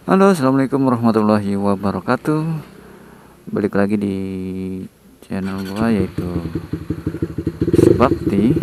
Halo, assalamualaikum warahmatullahi wabarakatuh. Balik lagi di channel gua yaitu Subakti.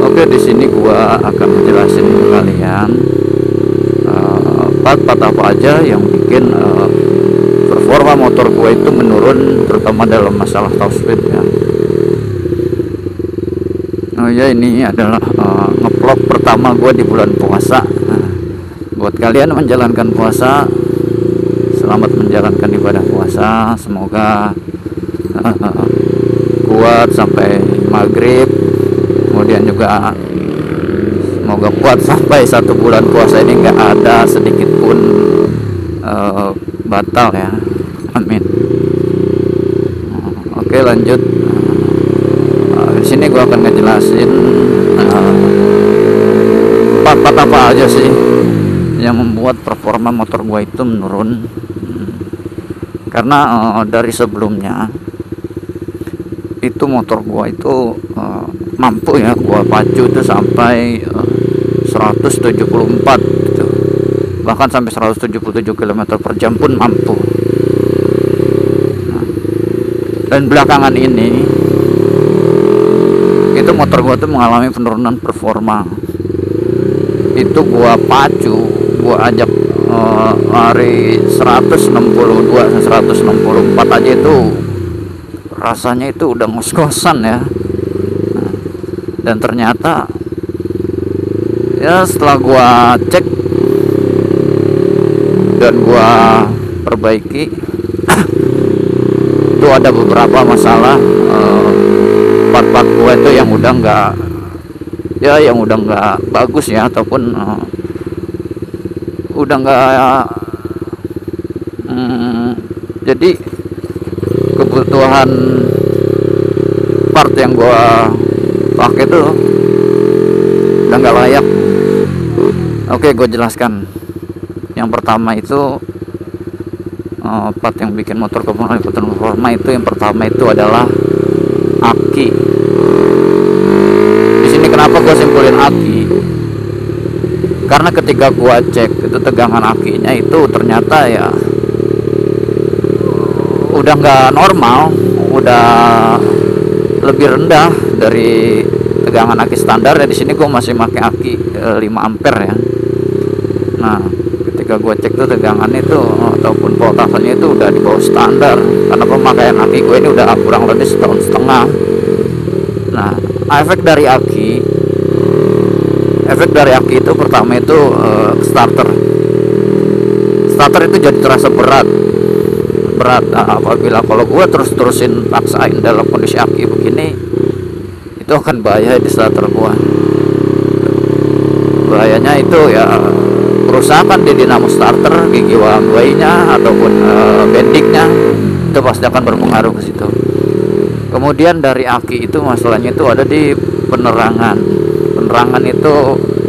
Oke, di sini gua akan menjelasin ke kalian part-part apa aja yang bikin performa motor gua itu menurun, terutama dalam masalah top speed ya. Oh ya, ini adalah ngevlog pertama gue di bulan puasa. Nah, buat kalian menjalankan puasa, selamat menjalankan ibadah puasa. Semoga kuat sampai maghrib. Kemudian juga semoga kuat sampai 1 bulan puasa ini nggak ada sedikit pun batal ya. Amin. Oke, lanjut. Di sini gue akan ngejelasin part-part apa aja sih yang membuat performa motor gue itu menurun. Karena dari sebelumnya itu motor gue itu mampu ya gue pacu itu sampai 174 gitu. Bahkan sampai 177 km per jam pun mampu. Dan belakangan ini itu motor gua tuh mengalami penurunan performa. Itu gua pacu, gua ajak lari 162 164 aja itu rasanya itu udah ngos-ngosan ya. Dan ternyata ya setelah gua cek dan gua perbaiki itu ada beberapa masalah part-part gue itu yang udah nggak bagus ya, ataupun udah nggak jadi kebutuhan part yang gue pakai itu udah nggak layak. Oke, gue jelaskan. Yang pertama itu part yang bikin motor kebutuhan performa itu, yang pertama itu adalah aki. Di sini kenapa gue simpulin aki? Karena ketika gue cek itu tegangan akinya itu ternyata ya udah nggak normal, udah lebih rendah dari tegangan aki standar ya. Di sini gue masih pakai aki 5 ampere ya. Nah, ketika gue cek tuh tegangan itu ataupun voltasenya itu udah di bawah standar, karena pemakaian aki gue ini udah kurang lebih 1,5 tahun. Nah, efek dari aki itu pertama itu starter itu jadi terasa berat. Apabila kalau gue terusin paksain dalam kondisi aki begini, itu akan bahaya di starter gue. Bahayanya itu ya kerusakan di dinamo starter, gigi one way-nya ataupun bendingnya, itu pasti akan berpengaruh ke situ. Kemudian dari aki itu masalahnya itu ada di penerangan itu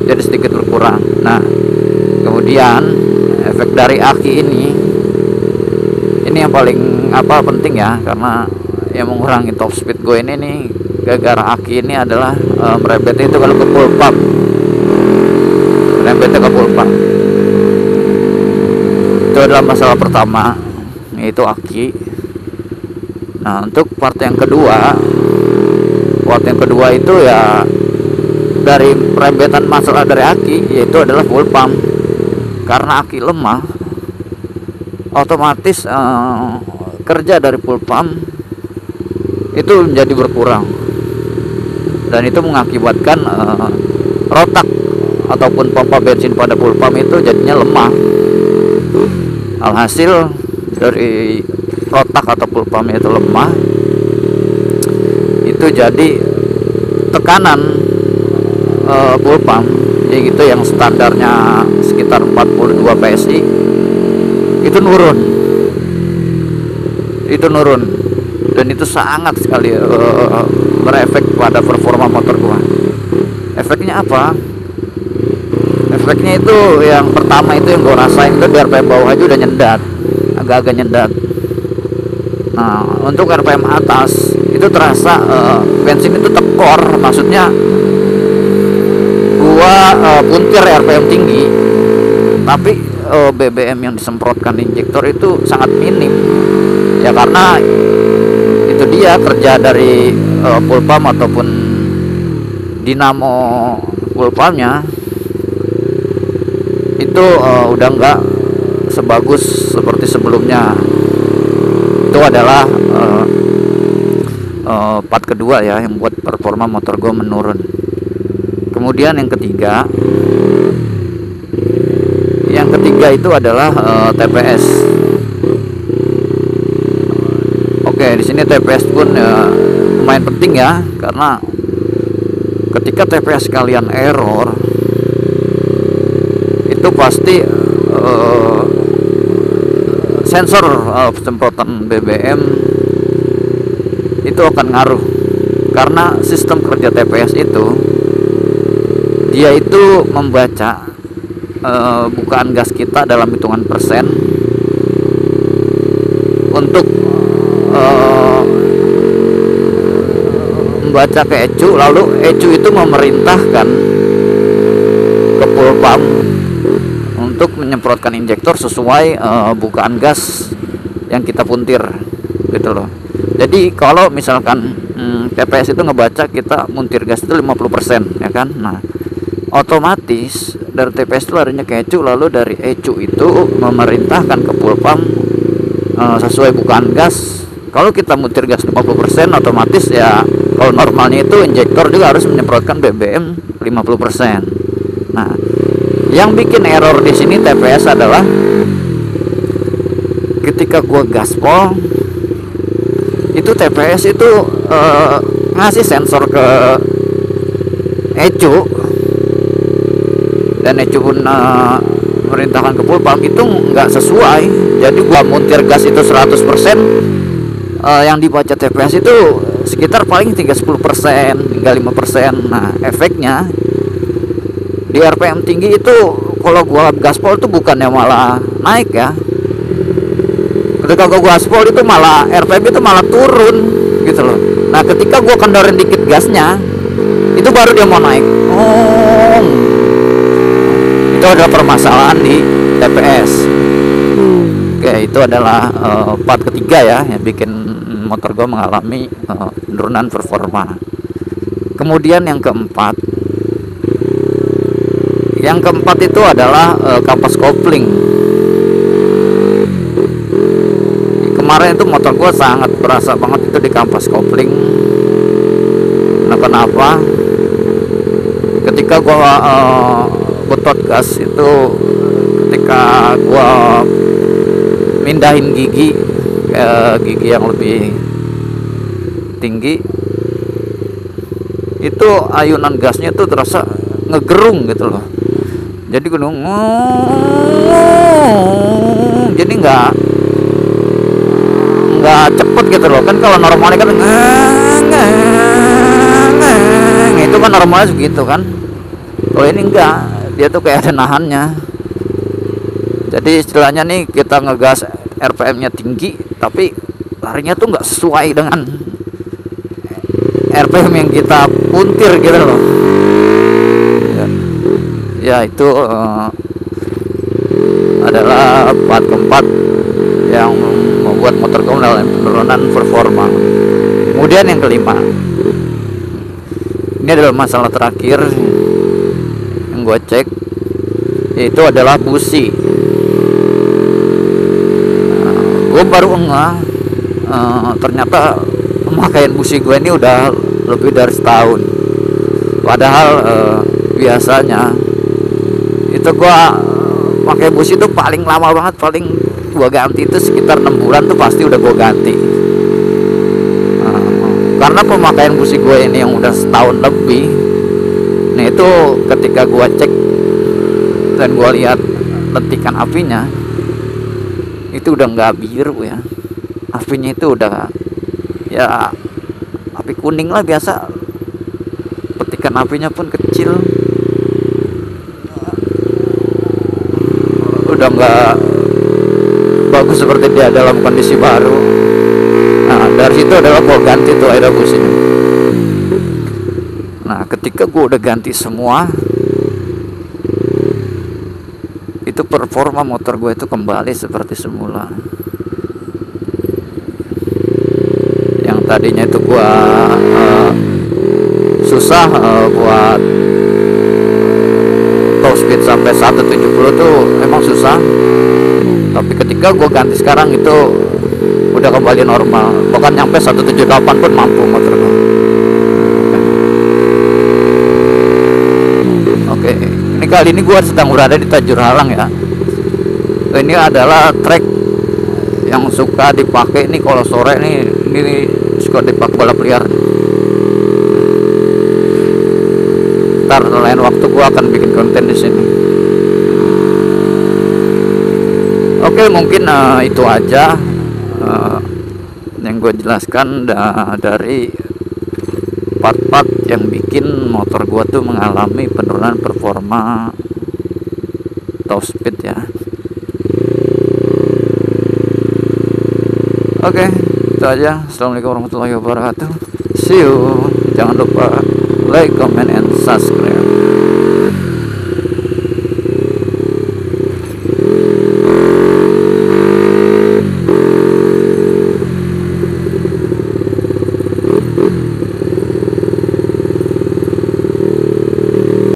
jadi sedikit berkurang. Nah, kemudian efek dari aki ini yang paling penting ya, karena yang mengurangi top speed gue ini nih gara-gara aki ini adalah merembet itu kalau ke full pump. Merembetnya ke full pump itu adalah masalah pertama, yaitu aki. Nah, untuk part yang kedua itu ya dari perembetan masalah dari aki, yaitu adalah full pump. Karena aki lemah, otomatis kerja dari full pump itu menjadi berkurang, dan itu mengakibatkan rotak ataupun pompa bensin pada full pump itu jadinya lemah. Alhasil dari rotak atau full pump itu lemah, itu jadi tekanan full pump gitu yang standarnya sekitar 42 PSI itu nurun, dan itu sangat sekali berefek pada performa motor gua. Efeknya apa? Efeknya itu yang pertama itu yang gua rasain itu di RPM bawah aja udah nyendat, agak-agak nyendat. Nah, untuk RPM atas itu terasa bensin itu tekor, maksudnya puntir RPM tinggi, tapi BBM yang disemprotkan injektor itu sangat minim ya, karena itu dia kerja dari full pump ataupun dinamo full pumpnya itu udah enggak sebagus seperti sebelumnya. Itu adalah part kedua ya yang buat performa motor gue menurun. Kemudian yang ketiga itu adalah TPS. Oke, di sini TPS pun lumayan penting ya, karena ketika TPS kalian error itu pasti sensor semprotan BBM itu akan ngaruh, karena sistem kerja TPS itu dia itu membaca bukaan gas kita dalam hitungan persen untuk membaca ke ECU, lalu ECU itu memerintahkan ke full pump untuk menyemprotkan injektor sesuai bukaan gas yang kita puntir gitu loh. Jadi kalau misalkan TPS itu ngebaca kita muntir gas itu 50% ya kan, nah otomatis dari TPS itu larinya ke ECU, lalu dari ECU itu memerintahkan ke full pump sesuai bukaan gas. Kalau kita mutir gas 50%, otomatis ya kalau normalnya itu injektor juga harus menyemprotkan BBM 50%. Nah, yang bikin error di sini TPS adalah ketika gua gaspol itu TPS itu ngasih sensor ke ECU, dan ECU pun merintahkan ke full pump itu nggak sesuai. Jadi gua muntir gas itu 100%, yang dibaca TPS itu sekitar paling 10%, hingga 5%. Nah, efeknya di RPM tinggi itu kalau gua gaspol itu bukannya malah naik ya. Ketika gua gaspol itu malah RPM itu malah turun gitu loh. Nah, ketika gua kendorin dikit gasnya itu baru dia mau naik. Itu adalah permasalahan di TPS. Oke, itu adalah part ketiga ya yang bikin motor gue mengalami penurunan performa. Kemudian yang keempat itu adalah kapas kopling. Kemarin itu motor gue sangat berasa banget itu di kapas kopling. Nah, kenapa? Ketika gue betot gas itu, ketika gue mindahin gigi yang lebih tinggi, itu ayunan gasnya itu terasa ngegerung gitu loh. Jadi gunung, jadi nggak cepet gitu loh. Kan kalau normalnya kan itu kan normalnya segitu kan. Kalau ini enggak, dia tuh kayak ada nahannya. Jadi istilahnya nih, kita ngegas RPM-nya tinggi tapi larinya tuh nggak sesuai dengan RPM yang kita puntir gitu loh ya. Itu adalah part keempat yang membuat motor gue mengalami penurunan performa. Kemudian yang kelima, ini adalah masalah terakhir yang gue cek, yaitu adalah busi. Gue baru ternyata pemakaian busi gue ini udah lebih dari setahun. Padahal biasanya itu gue pakai busi itu paling lama banget, paling gue ganti itu sekitar 6 bulan tuh pasti udah gue ganti. Karena pemakaian busi gue ini yang udah setahun lebih, nah itu ketika gue cek dan gue lihat lentikan apinya itu udah nggak biru ya, apinya itu udah ya api kuning lah biasa, petikan apinya pun kecil, udah nggak bagus seperti dia dalam kondisi baru. Nah, dari situ adalah gua ganti tuh air businya. Nah, ketika gua udah ganti semua, itu performa motor gue itu kembali seperti semula. Yang tadinya itu gue susah buat top speed sampai 170 tuh emang susah, tapi ketika gue ganti sekarang itu udah kembali normal, bahkan nyampe 178 pun mampu motor gue. Oke, ini kali ini gue sedang berada di Tajur Halang ya. Ini adalah trek yang suka dipakai nih kalau sore nih, ini suka dipakai balap liar. Ntar lain waktu gue akan bikin konten di sini. Oke, mungkin itu aja yang gue jelaskan dari part-part yang bikin motor gue tuh mengalami penurunan performa top speed ya. Oke, itu aja. Assalamualaikum warahmatullahi wabarakatuh. See you. Jangan lupa like, comment, and subscribe.